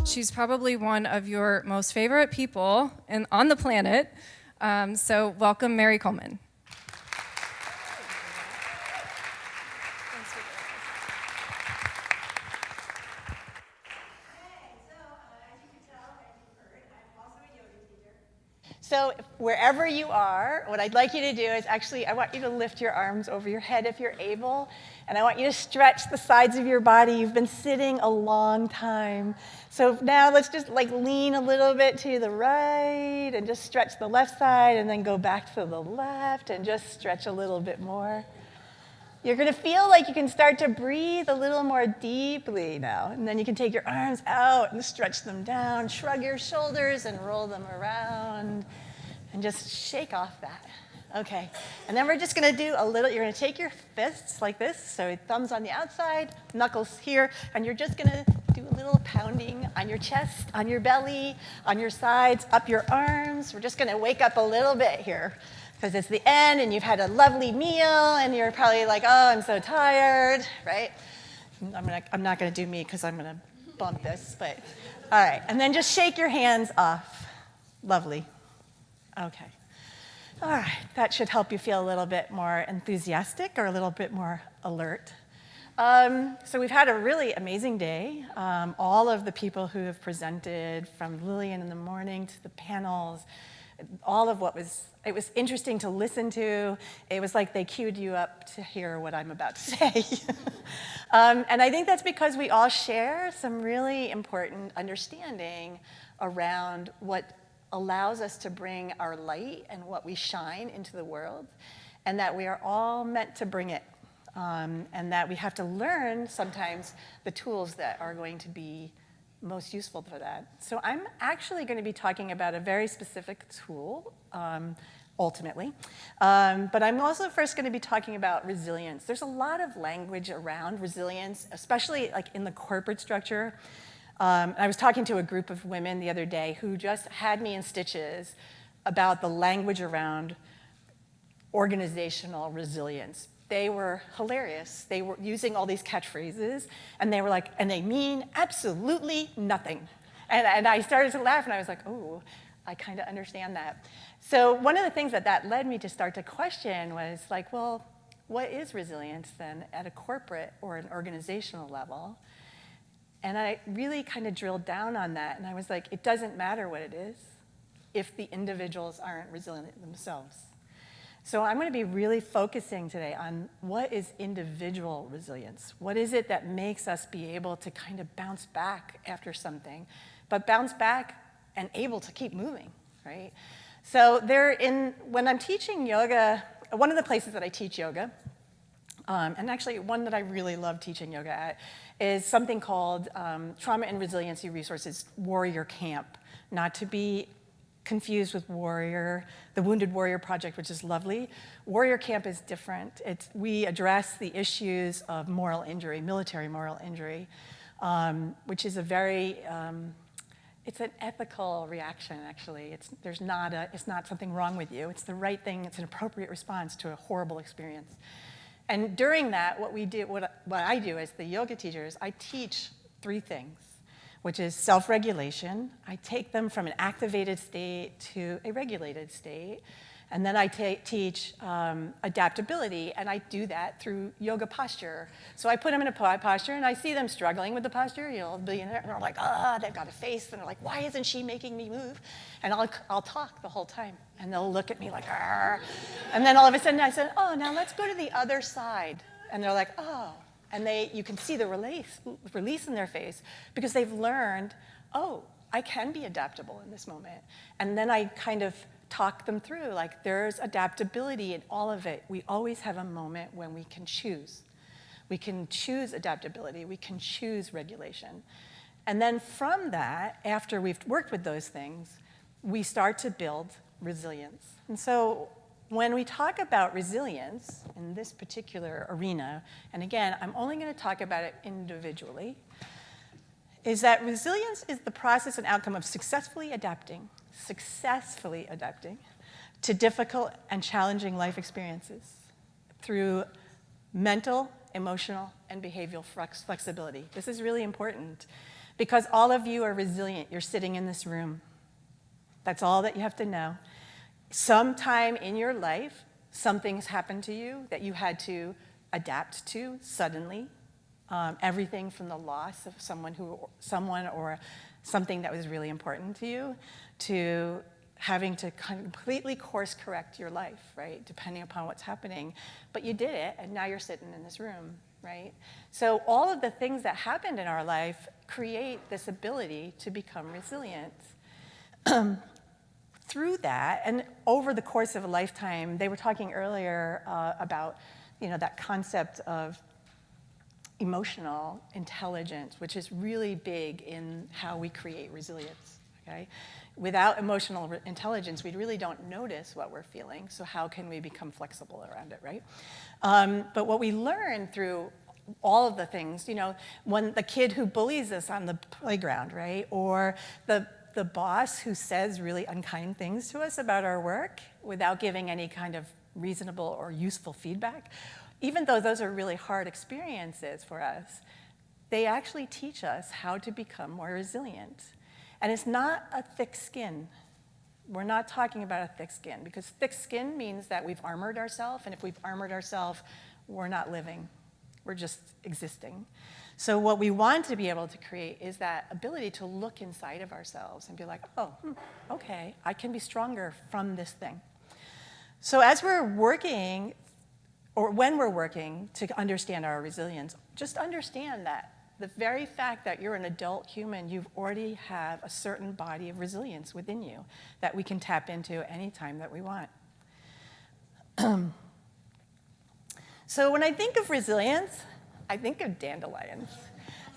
She's probably one of your most favorite people on the planet. So welcome, Mary Coleman. So wherever you are, what I'd like you to do is actually, I want you to lift your arms over your head if you're able, and I want you to stretch the sides of your body. You've been sitting a long time. So now let's just lean a little bit to the right and just stretch the left side and then go back to the left and just stretch a little bit more. You're going to feel like you can start to breathe a little more deeply now. And then you can take your arms out and stretch them down, shrug your shoulders and roll them around, and just shake off that. Okay. And then we're just going to do a little, you're going to take your fists like this, so thumbs on the outside, knuckles here, and you're just going to do a little pounding on your chest, on your belly, on your sides, up your arms. We're just going to wake up a little bit here, because it's the end and you've had a lovely meal and you're probably like, oh, I'm so tired, right? I'm not going to do me because I'm going to bump this, but all right. And then just shake your hands off. Lovely. Okay. All right. That should help you feel a little bit more enthusiastic or a little bit more alert. So we've had a really amazing day. All of the people who have presented, from Lillian in the morning to the panels, all of it was interesting to listen to. It was like they queued you up to hear what I'm about to say. And I think that's because we all share some really important understanding around what allows us to bring our light and what we shine into the world, and that we are all meant to bring it, and that we have to learn sometimes the tools that are going to be most useful for that. So I'm actually going to be talking about a very specific tool, ultimately. But I'm also first going to be talking about resilience. There's a lot of language around resilience, especially in the corporate structure. I was talking to a group of women the other day who just had me in stitches about the language around organizational resilience. They were hilarious. They were using all these catchphrases, and they were like, and they mean absolutely nothing. And I started to laugh, and I was like, oh, I kind of understand that. So one of the things that led me to start to question was well, what is resilience then at a corporate or an organizational level? And I really kind of drilled down on that, and I was like, it doesn't matter what it is if the individuals aren't resilient themselves. So I'm going to be really focusing today on what is individual resilience. What is it that makes us be able to kind of bounce back after something, but bounce back and able to keep moving, right? So when I'm teaching yoga, one of the places that I teach yoga, and actually one that I really love teaching yoga at, is something called Trauma and Resiliency Resources Warrior Camp, not to be confused with Warrior, the Wounded Warrior Project, which is lovely. Warrior Camp is different. We address the issues of moral injury, military moral injury, which is it's an ethical reaction, actually. It's not something wrong with you. It's the right thing. It's an appropriate response to a horrible experience. And during that, what I do as the yoga teachers, I teach 3 things, which is self-regulation. I take them from an activated state to a regulated state. And then I teach adaptability, and I do that through yoga posture. So I put them in a posture, and I see them struggling with the posture. And they're like, they've got a face, and they're like, why isn't she making me move? And I'll talk the whole time, and they'll look at me like, argh. And then all of a sudden I said, oh, now let's go to the other side. And they're like, oh. And you can see the release in their face, because they've learned, oh, I can be adaptable in this moment. And then I kind of talk them through, there's adaptability in all of it. We always have a moment when we can choose. We can choose adaptability. We can choose regulation. And then from that, after we've worked with those things, we start to build resilience. And so when we talk about resilience in this particular arena, and again, I'm only going to talk about it individually, is that resilience is the process and outcome of successfully adapting to difficult and challenging life experiences through mental, emotional, and behavioral flexibility. This is really important, because all of you are resilient. You're sitting in this room. That's all that you have to know. Sometime in your life, something's happened to you that you had to adapt to suddenly. Everything from the loss of someone or something that was really important to you, to having to completely course correct your life, right? Depending upon what's happening. But you did it, and now you're sitting in this room, right? So all of the things that happened in our life create this ability to become resilient. Through that, and over the course of a lifetime, they were talking earlier about, that concept of emotional intelligence, which is really big in how we create resilience, okay? Without emotional intelligence, we really don't notice what we're feeling, so how can we become flexible around it, right? But what we learn through all of the things, when the kid who bullies us on the playground, right? Or the boss who says really unkind things to us about our work without giving any kind of reasonable or useful feedback, even though those are really hard experiences for us, they actually teach us how to become more resilient. And it's not a thick skin. We're not talking about a thick skin, because thick skin means that we've armored ourselves, and if we've armored ourselves, we're not living. We're just existing. So what we want to be able to create is that ability to look inside of ourselves and be like, okay, I can be stronger from this thing. So as we're working, or when we're working to understand our resilience, just understand that the very fact that you're an adult human, you already have a certain body of resilience within you that we can tap into anytime that we want. So when I think of resilience, I think of dandelions.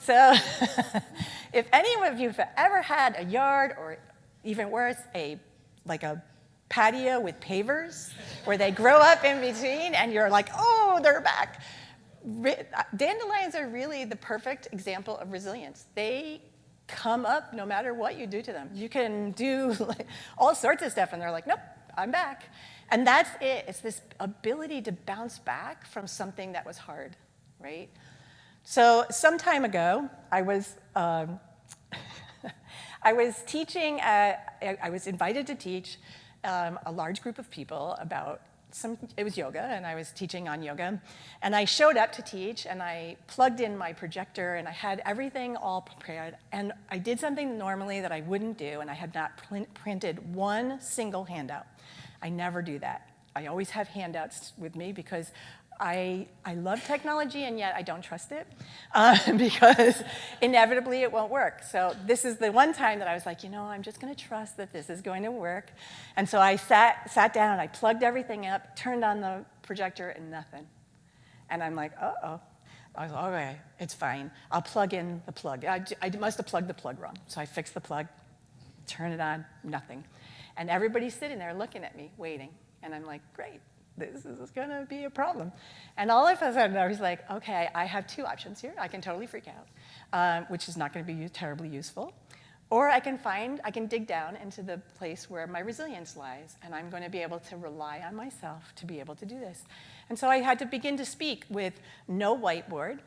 So if any of you have ever had a yard, or even worse, a patio with pavers where they grow up in between and you're like, oh, they're back. Dandelions are really the perfect example of resilience. They come up no matter what you do to them. You can do all sorts of stuff and they're like, nope, I'm back. And that's it. It's this ability to bounce back from something that was hard, right? So some time ago, I was teaching, I was invited to teach a large group of people about it was yoga, and I was teaching on yoga. And I showed up to teach, and I plugged in my projector, and I had everything all prepared. And I did something normally that I wouldn't do, and I had not printed one single handout. I never do that. I always have handouts with me because I love technology, and yet I don't trust it because inevitably it won't work. So this is the one time that I was like, I'm just going to trust that this is going to work. And so I sat down, and I plugged everything up, turned on the projector, and nothing. And I'm like, uh-oh. I was like, okay, it's fine. I'll plug in the plug. I must have plugged the plug wrong. So I fixed the plug, turn it on, nothing. And everybody's sitting there looking at me, waiting. And I'm like, great. This is going to be a problem. And all of a sudden, I was like, okay, I have two options here. I can totally freak out, which is not going to be terribly useful. Or I can dig down into the place where my resilience lies, and I'm going to be able to rely on myself to be able to do this. And so I had to begin to speak with no whiteboard,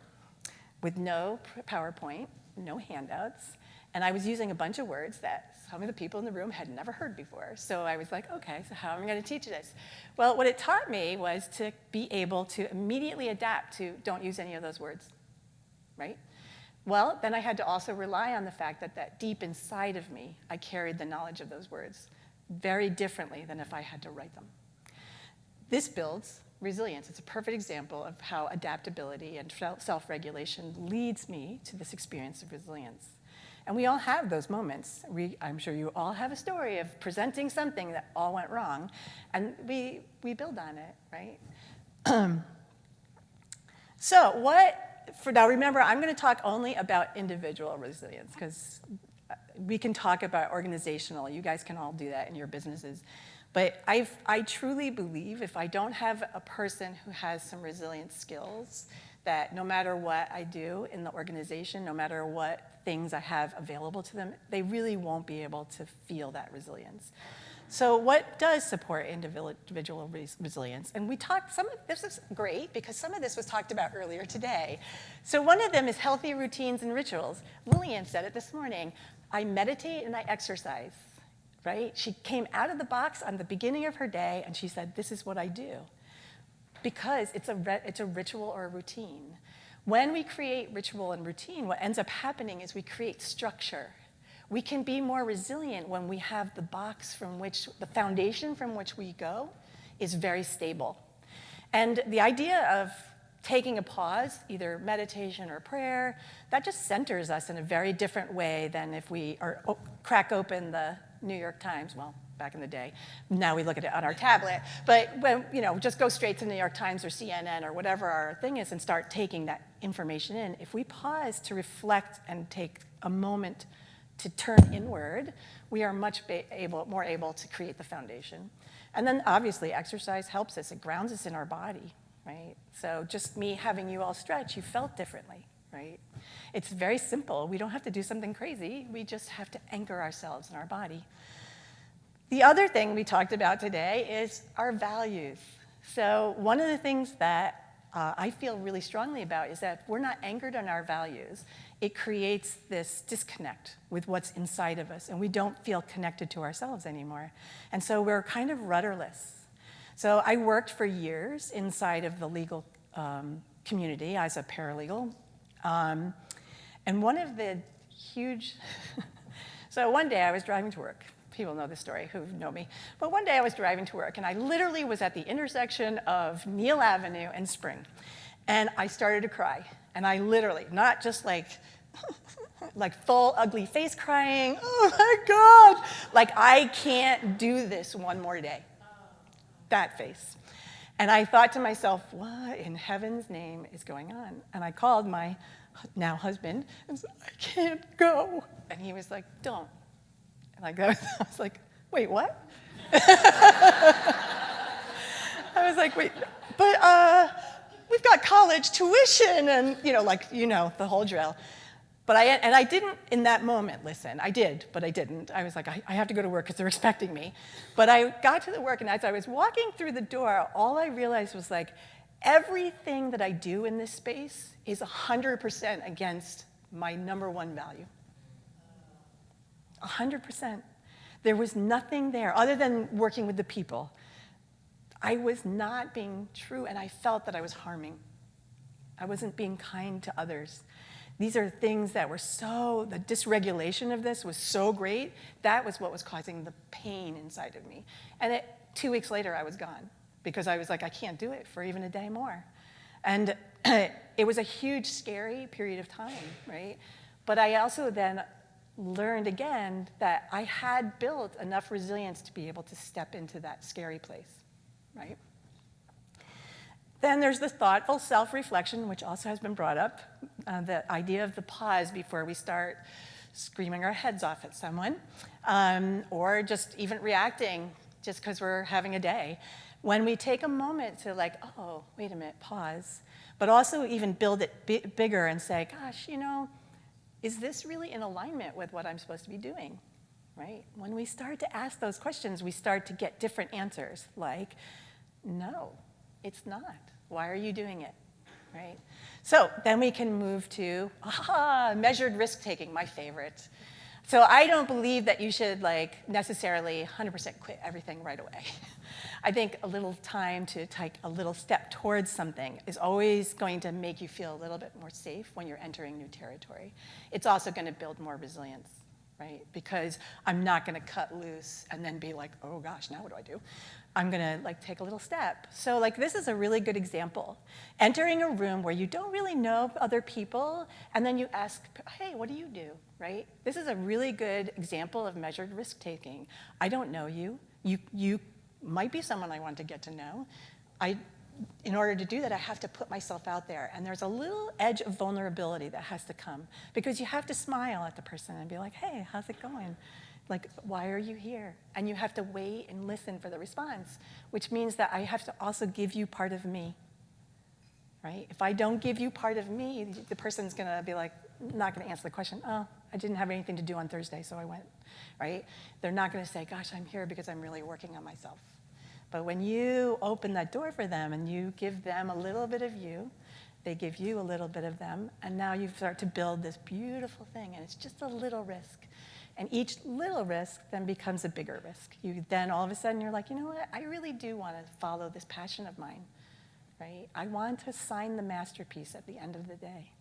with no PowerPoint, no handouts, and I was using a bunch of words that some of the people in the room had never heard before. So I was like, okay, so how am I going to teach this? Well, what it taught me was to be able to immediately adapt to don't use any of those words, right? Well, then I had to also rely on the fact that deep inside of me, I carried the knowledge of those words very differently than if I had to write them. This builds resilience. It's a perfect example of how adaptability and self-regulation leads me to this experience of resilience. And we all have those moments. I'm sure you all have a story of presenting something that all went wrong, and we build on it, right? Now remember, I'm going to talk only about individual resilience, because we can talk about organizational. You guys can all do that in your businesses. But I truly believe if I don't have a person who has some resilient skills, that no matter what I do in the organization, no matter what things I have available to them, they really won't be able to feel that resilience. So what does support individual resilience? And we talked, this is great because some of this was talked about earlier today. So one of them is healthy routines and rituals. Lillian said it this morning. I meditate and I exercise, right? She came out of the box on the beginning of her day and she said, this is what I do. Because it's a ritual or a routine. When we create ritual and routine, what ends up happening is we create structure. We can be more resilient when we have the foundation from which we go is very stable. And the idea of taking a pause, either meditation or prayer, that just centers us in a very different way than if we crack open the New York Times, well, back in the day. Now we look at it on our tablet. But when, just go straight to the New York Times or CNN or whatever our thing is and start taking that information in. If we pause to reflect and take a moment to turn inward, we are much more able to create the foundation. And then obviously exercise helps us. It grounds us in our body, right? So just me having you all stretch, you felt differently, right? It's very simple. We don't have to do something crazy. We just have to anchor ourselves in our body. The other thing we talked about today is our values. So one of the things that I feel really strongly about is that if we're not anchored on our values, it creates this disconnect with what's inside of us, and we don't feel connected to ourselves anymore. And so we're kind of rudderless. So I worked for years inside of the legal community as a paralegal. And one of the huge, so one day I was driving to work. People know this story who know me. But one day I was driving to work, and I literally was at the intersection of Neal Avenue and Spring. And I started to cry. And I literally, not just like full ugly face crying, oh my God, like I can't do this one more day. That face. And I thought to myself, what in heaven's name is going on? And I called my now husband and said, I can't go. And he was like, don't. Like that, I was like, wait, what? I was like, wait, but we've got college tuition and, the whole drill. But I didn't in that moment listen. I did, but I didn't. I was like, I have to go to work because they're expecting me. But I got to the work, and as I was walking through the door, all I realized was like, everything that I do in this space is 100% against my number one value. 100%. There was nothing there other than working with the people. I was not being true, and I felt that I was harming. I wasn't being kind to others. These are things that were the dysregulation of this was so great. That was what was causing the pain inside of me. And 2 weeks later, I was gone because I was like, I can't do it for even a day more. And it was a huge, scary period of time, right? But I also then learned again that I had built enough resilience to be able to step into that scary place, right? Then there's the thoughtful self-reflection, which also has been brought up, the idea of the pause before we start screaming our heads off at someone, or just even reacting just because we're having a day. When we take a moment to oh, wait a minute, pause, but also even build it bigger and say, gosh, is this really in alignment with what I'm supposed to be doing, right? When we start to ask those questions, we start to get different answers, like, no, it's not. Why are you doing it, right? So then we can move to, measured risk-taking, my favorite. So I don't believe that you should necessarily 100% quit everything right away. I think a little time to take a little step towards something is always going to make you feel a little bit more safe when you're entering new territory. It's also going to build more resilience, right? Because I'm not going to cut loose and then be like, oh gosh, now what do I do? I'm going to take a little step. So this is a really good example. Entering a room where you don't really know other people, and then you ask, hey, what do you do, right? This is a really good example of measured risk-taking. I don't know you. You might be someone I want to get to know. In order to do that, I have to put myself out there. And there's a little edge of vulnerability that has to come because you have to smile at the person and be like, hey, how's it going? Why are you here? And you have to wait and listen for the response, which means that I have to also give you part of me, right? If I don't give you part of me, the person's going to be not going to answer the question. Oh, I didn't have anything to do on Thursday, so I went, right? They're not going to say, gosh, I'm here because I'm really working on myself. But when you open that door for them and you give them a little bit of you, they give you a little bit of them, and now you start to build this beautiful thing, and it's just a little risk. And each little risk then becomes a bigger risk. You then all of a sudden you're like, you know what, I really do want to follow this passion of mine, right? I want to sign the masterpiece at the end of the day.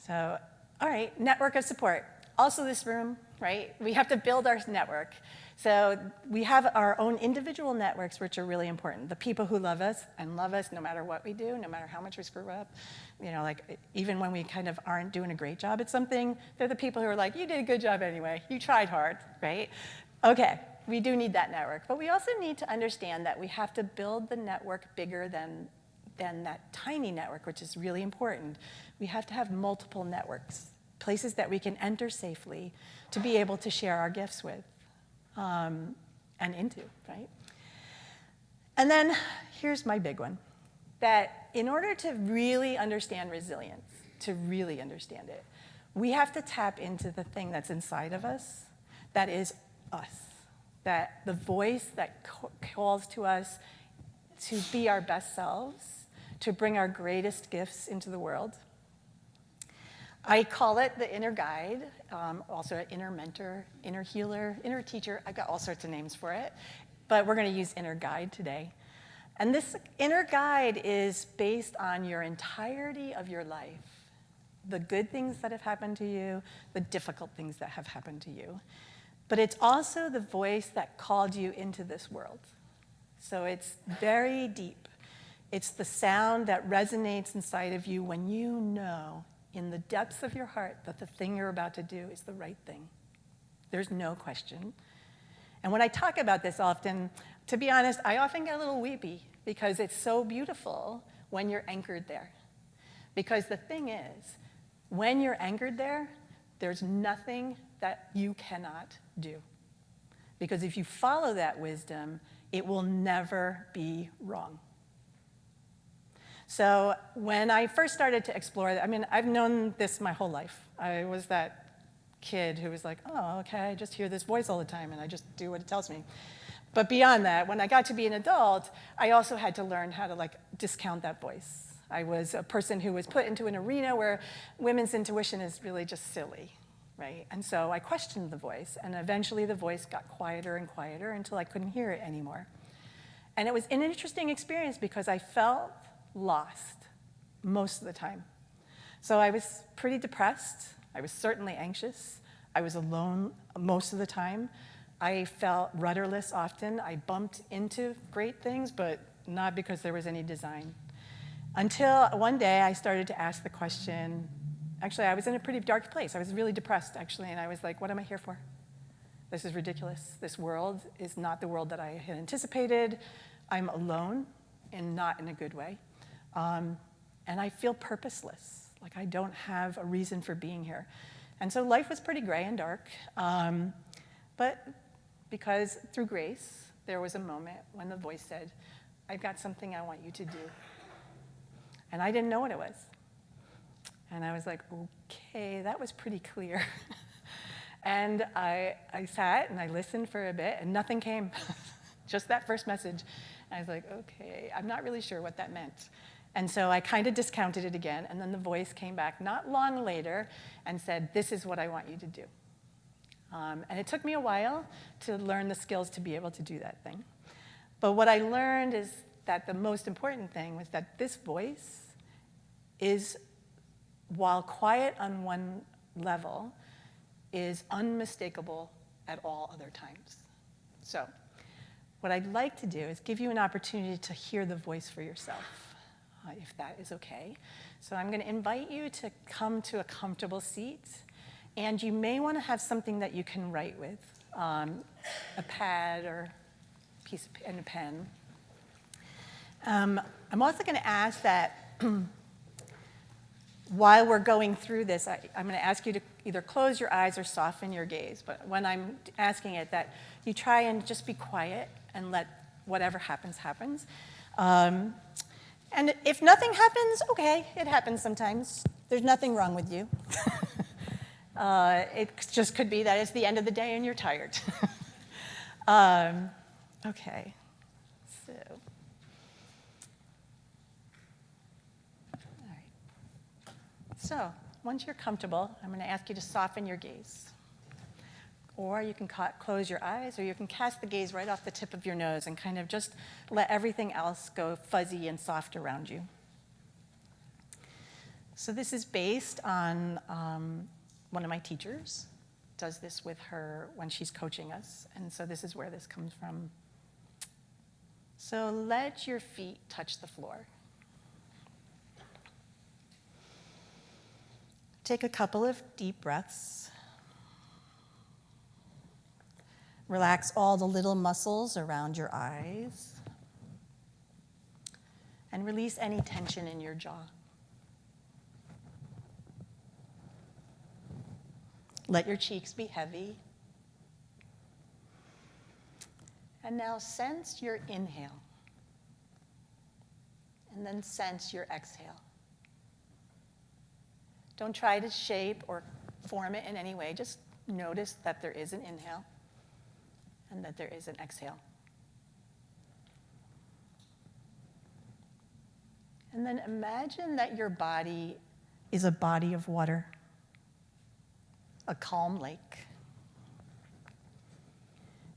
So, all right, network of support. Also this room, right? We have to build our network. So we have our own individual networks, which are really important. The people who love us no matter what we do, no matter how much we screw up. You know, like even when we kind of aren't doing a great job at something, they're the people who are like, you did a good job anyway. You tried hard, right? Okay, we do need that network. But we also need to understand that we have to build the network bigger than that tiny network, which is really important. We have to have multiple networks, places that we can enter safely to be able to share our gifts with. And into, right? And then here's my big one, that in order to really understand resilience, to really understand it, we have to tap into the thing that's inside of us, that is us, that the voice that calls to us to be our best selves, to bring our greatest gifts into the world. I call it the inner guide, also an inner mentor, inner healer, inner teacher. I've got all sorts of names for it, but we're going to use inner guide today. And this inner guide is based on your entirety of your life, the good things that have happened to you, the difficult things that have happened to you. But it's also the voice that called you into this world. So it's very deep. It's the sound that resonates inside of you when you know in the depths of your heart that the thing you're about to do is the right thing. There's no question. And when I talk about this often, to be honest, I often get a little weepy because it's so beautiful when you're anchored there. Because the thing is, when you're anchored there, there's nothing that you cannot do. Because if you follow that wisdom, it will never be wrong. So when I first started to explore, I mean, I've known this my whole life. I was that kid who was like, oh, okay, I just hear this voice all the time and I just do what it tells me. But beyond that, when I got to be an adult, I also had to learn how to discount that voice. I was a person who was put into an arena where women's intuition is really just silly, right? And so I questioned the voice, and eventually the voice got quieter and quieter until I couldn't hear it anymore. And it was an interesting experience because I felt lost most of the time. So I was pretty depressed. I was certainly anxious. I was alone most of the time. I felt rudderless often. I bumped into great things, but not because there was any design. Until one day I started to ask the question, actually I was in a pretty dark place. I was really depressed actually, and I was like, what am I here for? This is ridiculous. This world is not the world that I had anticipated. I'm alone and not in a good way. And I feel purposeless, like I don't have a reason for being here. And so life was pretty gray and dark, but because through grace, there was a moment when the voice said, I've got something I want you to do. And I didn't know what it was. And I was like, okay, that was pretty clear. And I sat and I listened for a bit and nothing came, just that first message. And I was like, okay, I'm not really sure what that meant. And so I kind of discounted it again, and then the voice came back not long later and said, this is what I want you to do. And it took me a while to learn the skills to be able to do that thing. But what I learned is that the most important thing was that this voice is, while quiet on one level, is unmistakable at all other times. So what I'd like to do is give you an opportunity to hear the voice for yourself. If that is okay. So I'm going to invite you to come to a comfortable seat, and you may want to have something that you can write with, a pad or a piece of and a pen. I'm also going to ask that while we're going through this, I'm going to ask you to either close your eyes or soften your gaze. But when I'm asking it, that you try and just be quiet and let whatever happens, happens. And if nothing happens, okay, it happens sometimes. There's nothing wrong with you. It just could be that it's the end of the day and you're tired. Okay, so. All right. So, once you're comfortable, I'm going to ask you to soften your gaze. Or you can close your eyes, or you can cast the gaze right off the tip of your nose and kind of just let everything else go fuzzy and soft around you. So this is based on one of my teachers, does this with her when she's coaching us, and so this is where this comes from. So let your feet touch the floor. Take a couple of deep breaths. Relax all the little muscles around your eyes. And release any tension in your jaw. Let your cheeks be heavy. And now sense your inhale. And then sense your exhale. Don't try to shape or form it in any way. Just notice that there is an inhale and that there is an exhale. And then imagine that your body is a body of water, a calm lake.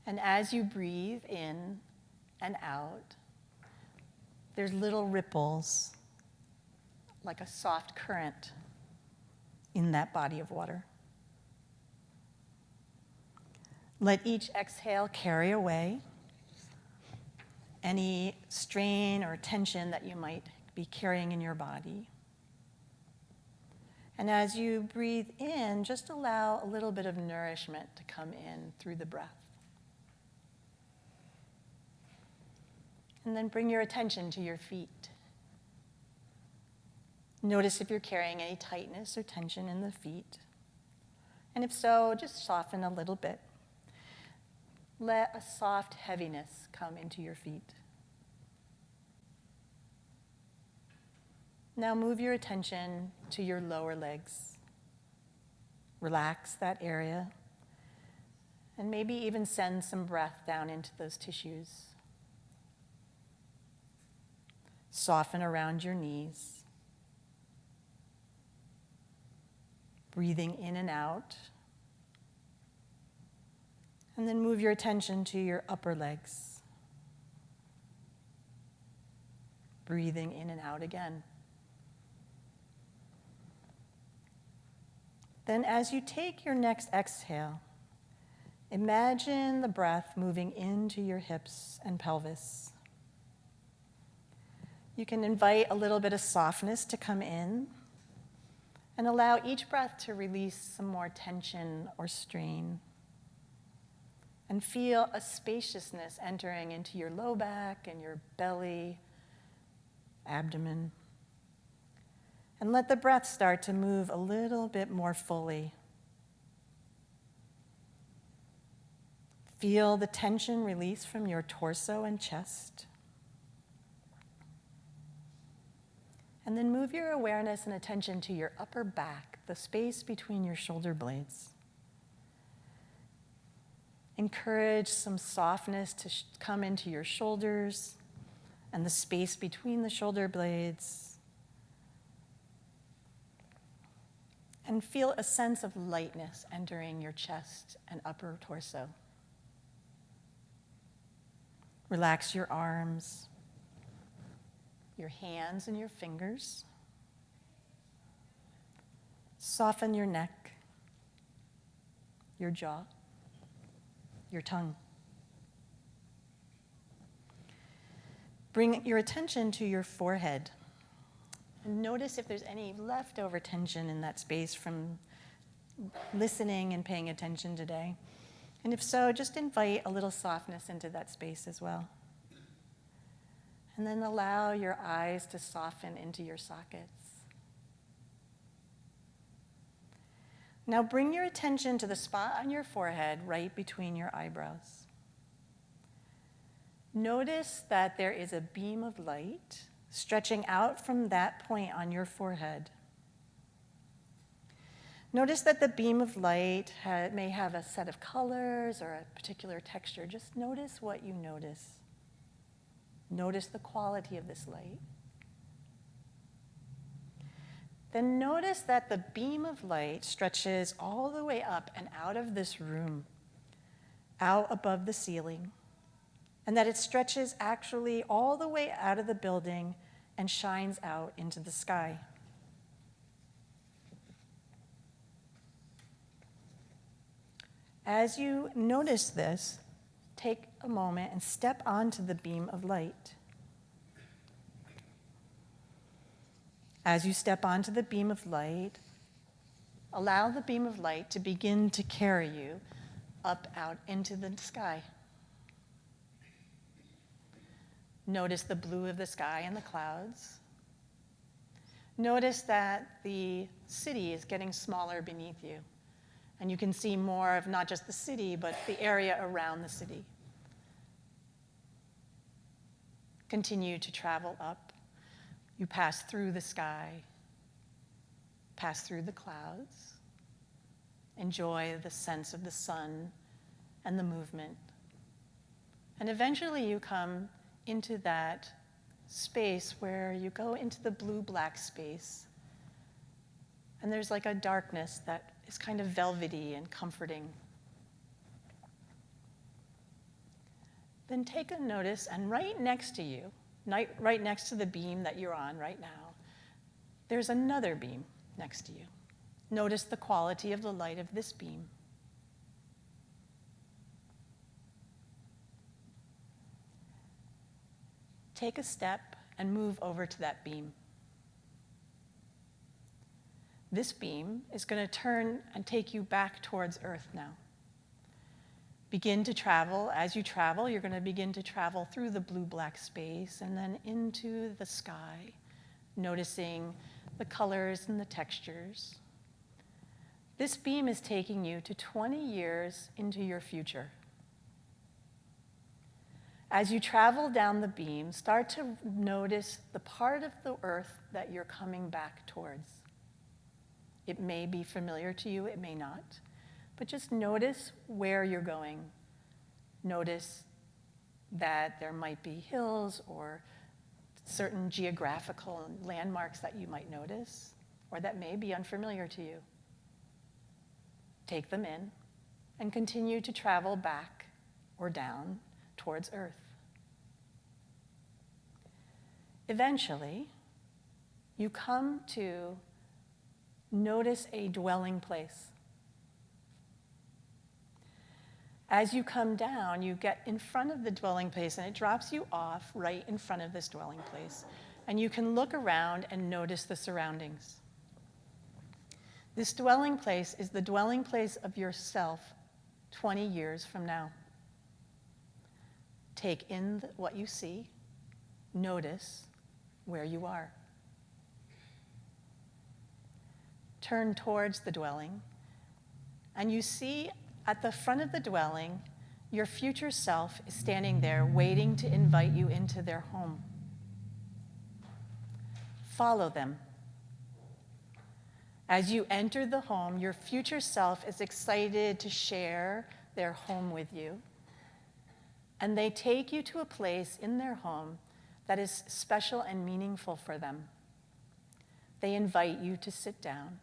And as you breathe in and out, there's little ripples, like a soft current in that body of water. Let each exhale carry away any strain or tension that you might be carrying in your body. And as you breathe in, just allow a little bit of nourishment to come in through the breath. And then bring your attention to your feet. Notice if you're carrying any tightness or tension in the feet. And if so, just soften a little bit. Let a soft heaviness come into your feet. Now move your attention to your lower legs. Relax that area. And maybe even send some breath down into those tissues. Soften around your knees. Breathing in and out. And then move your attention to your upper legs. Breathing in and out again. Then as you take your next exhale, imagine the breath moving into your hips and pelvis. You can invite a little bit of softness to come in and allow each breath to release some more tension or strain. And feel a spaciousness entering into your low back and your belly, abdomen. And let the breath start to move a little bit more fully. Feel the tension release from your torso and chest. And then move your awareness and attention to your upper back, the space between your shoulder blades. Encourage some softness to come into your shoulders and the space between the shoulder blades. And feel a sense of lightness entering your chest and upper torso. Relax your arms, your hands and your fingers. Soften your neck, your jaw, your tongue. Bring your attention to your forehead. And notice if there's any leftover tension in that space from listening and paying attention today. And if so, just invite a little softness into that space as well. And then allow your eyes to soften into your sockets. Now bring your attention to the spot on your forehead right between your eyebrows. Notice that there is a beam of light stretching out from that point on your forehead. Notice that the beam of light may have a set of colors or a particular texture. Just notice what you notice. Notice the quality of this light. Then notice that the beam of light stretches all the way up and out of this room, out above the ceiling, and that it stretches actually all the way out of the building and shines out into the sky. As you notice this, take a moment and step onto the beam of light. As you step onto the beam of light, allow the beam of light to begin to carry you up out into the sky. Notice the blue of the sky and the clouds. Notice that the city is getting smaller beneath you, and you can see more of not just the city, but the area around the city. Continue to travel up. You pass through the sky, pass through the clouds, enjoy the sense of the sun and the movement. And eventually you come into that space where you go into the blue-black space. And there's like a darkness that is kind of velvety and comforting. Then take a notice, and right next to you, right next to the beam that you're on right now, there's another beam next to you. Notice the quality of the light of this beam. Take a step and move over to that beam. This beam is going to turn and take you back towards Earth now. Begin to travel. As you travel, you're going to begin to travel through the blue-black space and then into the sky, noticing the colors and the textures. This beam is taking you to 20 years into your future. As you travel down the beam, start to notice the part of the Earth that you're coming back towards. It may be familiar to you, it may not, but just notice where you're going. Notice that there might be hills or certain geographical landmarks that you might notice, or that may be unfamiliar to you. Take them in and continue to travel back or down towards Earth. Eventually, you come to notice a dwelling place. As you come down, you get in front of the dwelling place, and it drops you off right in front of this dwelling place. And you can look around and notice the surroundings. This dwelling place is the dwelling place of yourself 20 years from now. Take in what you see. Notice where you are. Turn towards the dwelling, and you see at the front of the dwelling, your future self is standing there waiting to invite you into their home. Follow them. As you enter the home, your future self is excited to share their home with you. And they take you to a place in their home that is special and meaningful for them. They invite you to sit down.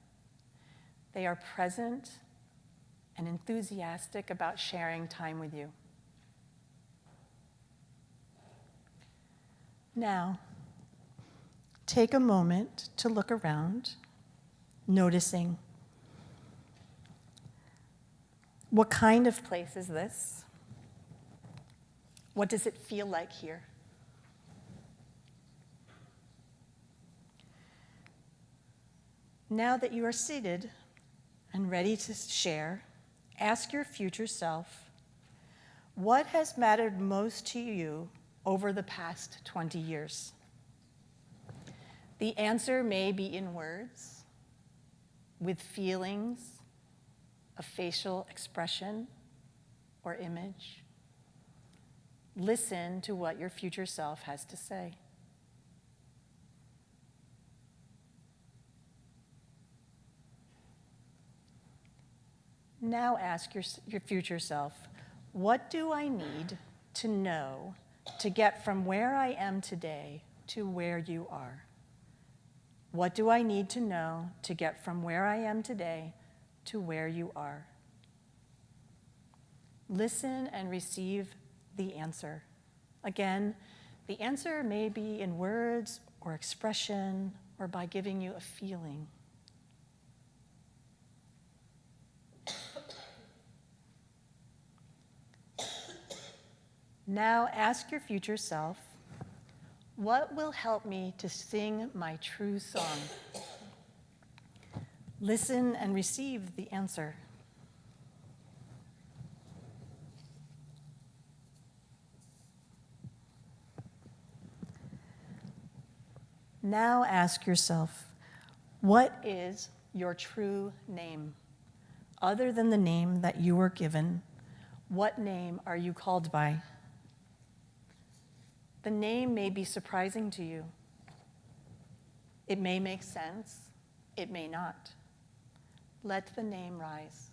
They are present and enthusiastic about sharing time with you. Now, take a moment to look around, noticing what kind of place is this? What does it feel like here? Now that you are seated and ready to share, ask your future self, what has mattered most to you over the past 20 years? The answer may be in words, with feelings, a facial expression, or image. Listen to what your future self has to say. Now ask your future self, what do I need to know to get from where I am today to where you are? What do I need to know to get from where I am today to where you are? Listen and receive the answer. Again, the answer may be in words or expression or by giving you a feeling. Now ask your future self, what will help me to sing my true song? Listen and receive the answer. Now ask yourself, what is your true name? Other than the name that you were given, what name are you called by? The name may be surprising to you. It may make sense. It may not. Let the name rise.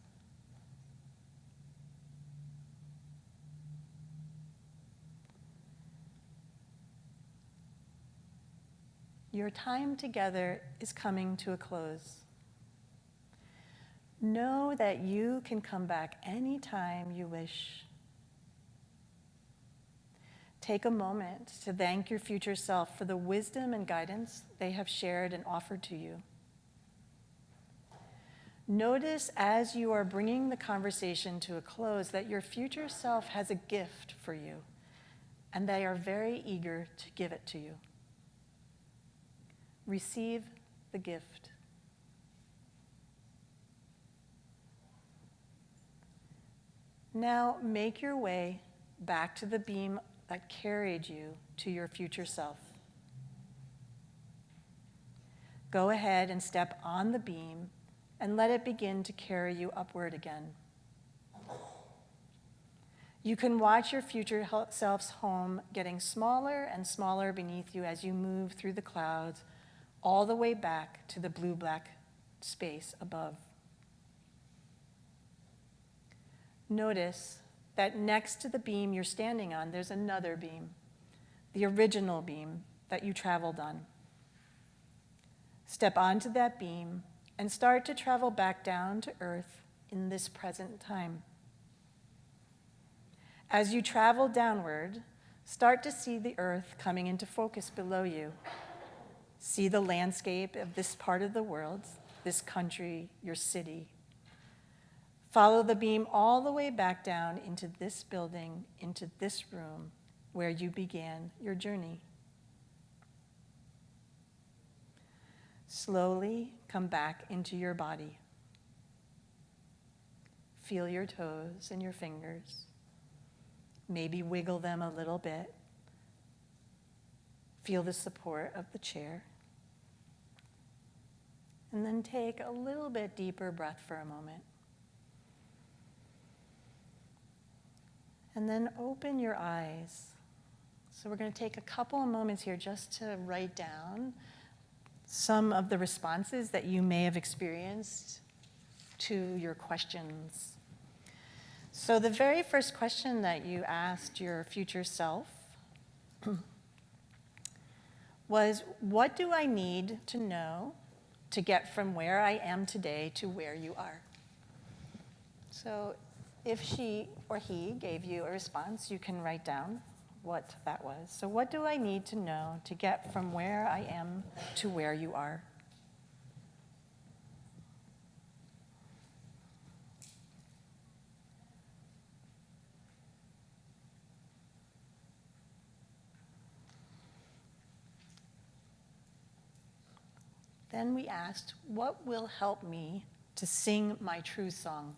Your time together is coming to a close. Know that you can come back anytime you wish. Take a moment to thank your future self for the wisdom and guidance they have shared and offered to you. Notice as you are bringing the conversation to a close that your future self has a gift for you, and they are very eager to give it to you. Receive the gift. Now make your way back to the beam that carried you to your future self. Go ahead and step on the beam and let it begin to carry you upward again. You can watch your future self's home getting smaller and smaller beneath you as you move through the clouds all the way back to the blue-black space above. Notice that next to the beam you're standing on, there's another beam, the original beam that you traveled on. Step onto that beam and start to travel back down to earth in this present time. As you travel downward, start to see the earth coming into focus below you. See the landscape of this part of the world, this country, your city. Follow the beam all the way back down into this building, into this room where you began your journey. Slowly come back into your body. Feel your toes and your fingers. Maybe wiggle them a little bit. Feel the support of the chair. And then take a little bit deeper breath for a moment. And then open your eyes. So we're going to take a couple of moments here just to write down some of the responses that you may have experienced to your questions. So the very first question that you asked your future self was, what do I need to know to get from where I am today to where you are? So if she or he gave you a response, you can write down what that was. So what do I need to know to get from where I am to where you are? Then we asked, what will help me to sing my true song?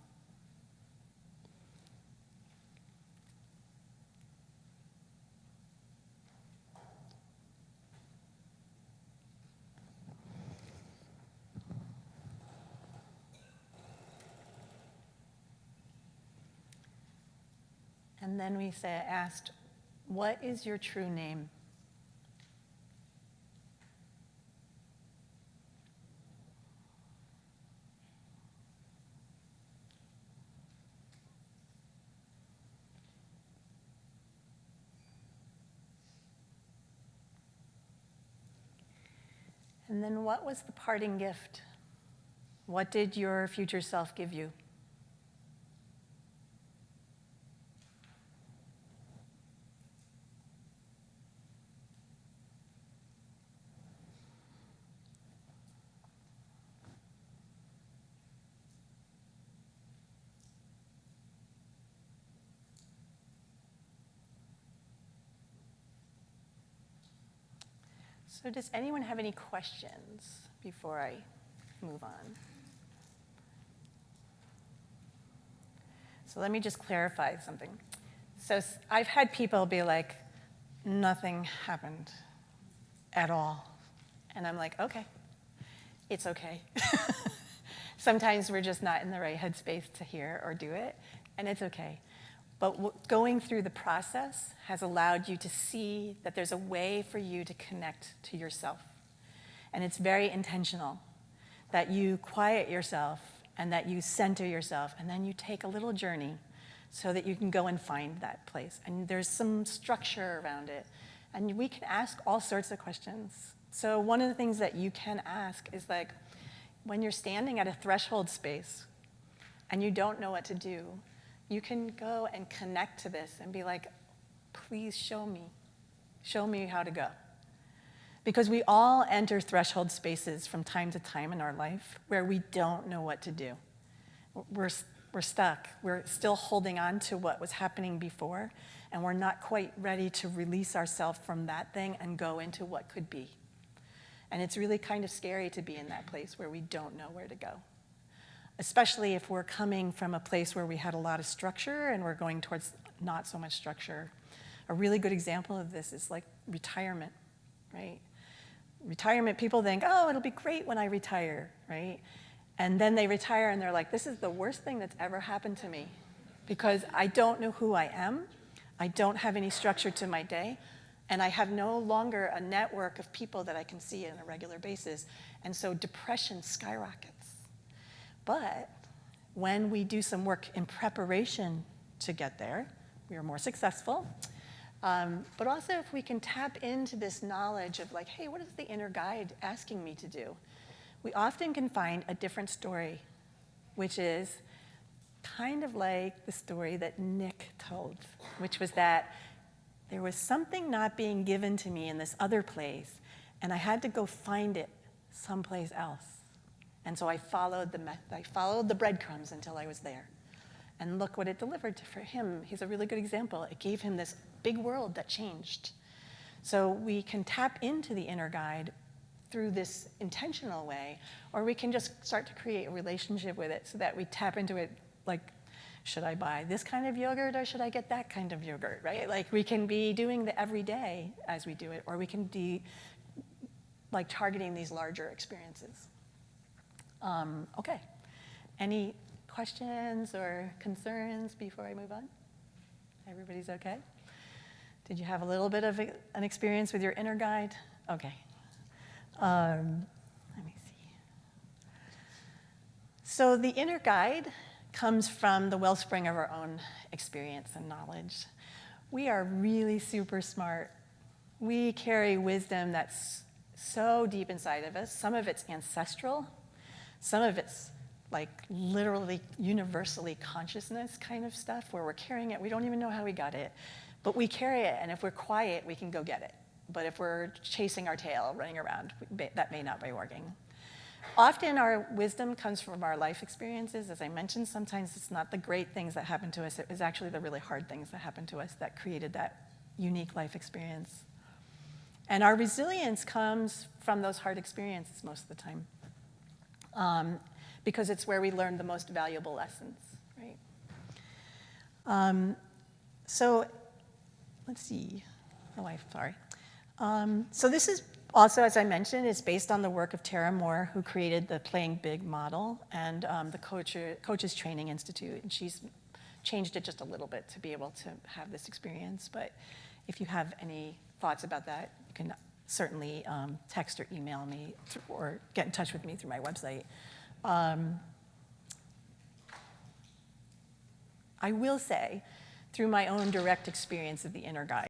And then we asked, what is your true name? And then what was the parting gift? What did your future self give you? So does anyone have any questions before I move on? So let me just clarify something. So I've had people be like, nothing happened at all. And I'm like, okay, it's okay. Sometimes we're just not in the right headspace to hear or do it, and it's okay. But going through the process has allowed you to see that there's a way for you to connect to yourself. And it's very intentional, that you quiet yourself and that you center yourself, and then you take a little journey so that you can go and find that place. And there's some structure around it. And we can ask all sorts of questions. So one of the things that you can ask is like, when you're standing at a threshold space and you don't know what to do, you can go and connect to this and be like, please show me how to go. Because we all enter threshold spaces from time to time in our life where we don't know what to do. We're stuck. We're still holding on to what was happening before, and we're not quite ready to release ourselves from that thing and go into what could be. And it's really kind of scary to be in that place where we don't know where to go. Especially if we're coming from a place where we had a lot of structure and we're going towards not so much structure. A really good example of this is like retirement, right? Retirement, people think, oh, it'll be great when I retire, right? And then they retire and they're like, this is the worst thing that's ever happened to me because I don't know who I am, I don't have any structure to my day, and I have no longer a network of people that I can see on a regular basis. And so depression skyrockets. But when we do some work in preparation to get there, we are more successful. But also if we can tap into this knowledge of like, hey, what is the inner guide asking me to do? We often can find a different story, which is kind of like the story that Nick told, which was that there was something not being given to me in this other place, and I had to go find it someplace else. And so I followed the breadcrumbs until I was there. And look what it delivered for him. He's a really good example. It gave him this big world that changed. So we can tap into the inner guide through this intentional way, or we can just start to create a relationship with it so that we tap into it like, should I buy this kind of yogurt or should I get that kind of yogurt, right? Like we can be doing the everyday as we do it, or we can be like targeting these larger experiences. Okay, any questions or concerns before I move on? Everybody's okay? Did you have a little bit of an experience with your inner guide? Okay. Let me see. So the inner guide comes from the wellspring of our own experience and knowledge. We are really super smart. We carry wisdom that's so deep inside of us. Some of it's ancestral. Some of it's like literally universally consciousness kind of stuff where we're carrying it. We don't even know how we got it, but we carry it, and if we're quiet, we can go get it. But if we're chasing our tail, running around, that may not be working. Often our wisdom comes from our life experiences. As I mentioned, sometimes it's not the great things that happen to us. It was actually the really hard things that happened to us that created that unique life experience. And our resilience comes from those hard experiences most of the time. Because it's where we learn the most valuable lessons, right? So let's see. Oh, I'm sorry. So this is also, as I mentioned, is based on the work of Tara Moore, who created the Playing Big model and the Coaches Training Institute. And she's changed it just a little bit to be able to have this experience. But if you have any thoughts about that, you can certainly text or email me or get in touch with me through my website. I will say, through my own direct experience of the inner guide,